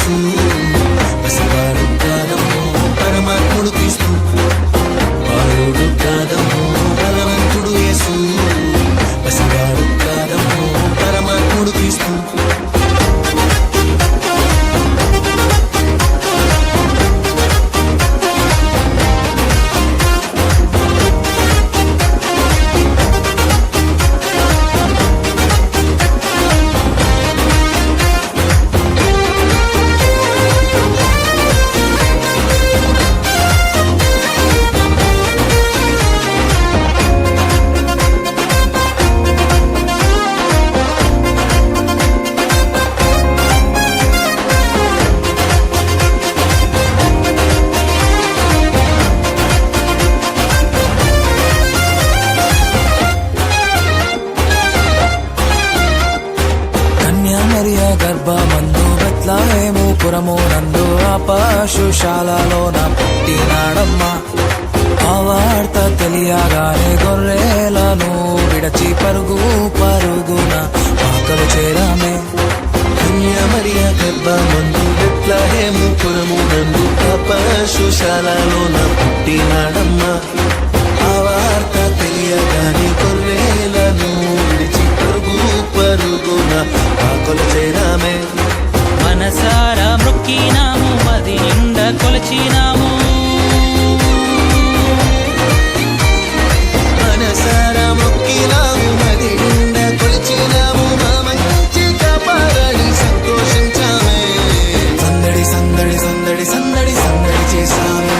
యేసు పసివాడు కాదమ్మో పరమాత్ముడు క్రీస్తు బాలుడు కాదమ్మో బలవంతుడు యేసు పసివాడు కాదమ్మో పరమాత్ముడు క్రీస్తు మరియా గర్భమందు బెత్లెహేము పురము నందు ఆ పశుశాలలోన పుట్టినాడమ్మా. ఆ వార్త తెలియగానే గొర్రెలను విడచి పరుగు పరుగున పాకలు చేరామే. మరియా గర్భమందు బెత్లెహేము పురము నందు ఆ పశుశాలలోన పుట్టినాడమ్మా. ఆ వార్త తెలియగానే గొర్రెలను విడిచి పరుగు పరుగున పాకలు చేరామే. మనసారా మొక్కినాము మది నిండా కొలిచినాము. మనసారా మొక్కినాము మది నిండా కొలిచినాము. మా మంచి కాపాడని సంతోషించామే. సందడి సందడి సందడి సందడి సందడి చేసామే.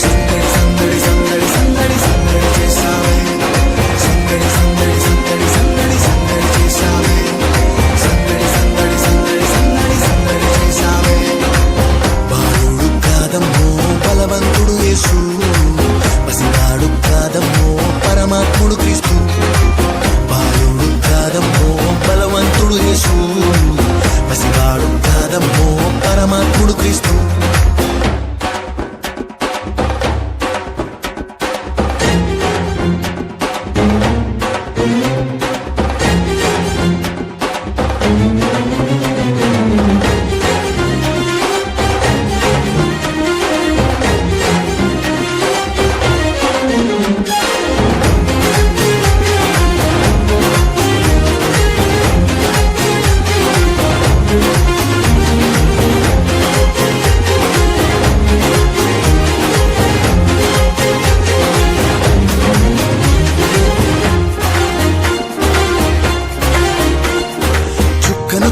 సందడి సందడి సందడి సందడి సందడి చేసామే. సందడి సందడి సందడి సందడి సందడి చేసామే. సందడి సందడి సందడి సందడి సందడి చేసామే. బాలుడు కాదమ్మో బలవంతుడు యేసు పసివాడు కాదమ్మో పరమాత్ముడు క్రీస్తు బాలుడు కాదమ్మో బలవంతుడు యేసు పసివాడు కాదమ్మో పరమాత్ముడు క్రీస్తు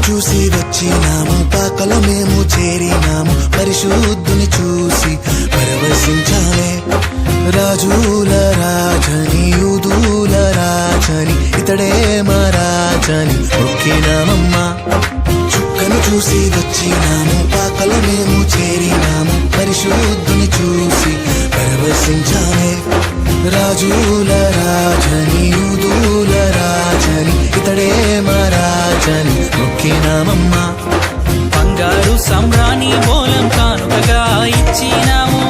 చూసి వచ్చినాము పాకలో మేము చేరినాము. పరిశుద్ధుని చూసి పరవశించాలే. రాజుల రాజని యూదుల రాజని ఇతడే మా రాజని మొక్కినామమ్మా. చుక్కను చూసి వచ్చినాము పాకలో మేము చేరినాము. పరిశుద్ధుని చూసి పరవశించాలే. రాజుల రాజని యూదుల రాజని ఇతడే మా రాజని మొక్కినామమ్మా. బంగారు సంబ్రాణి మూలం కానుకగా ఇచ్చినాము.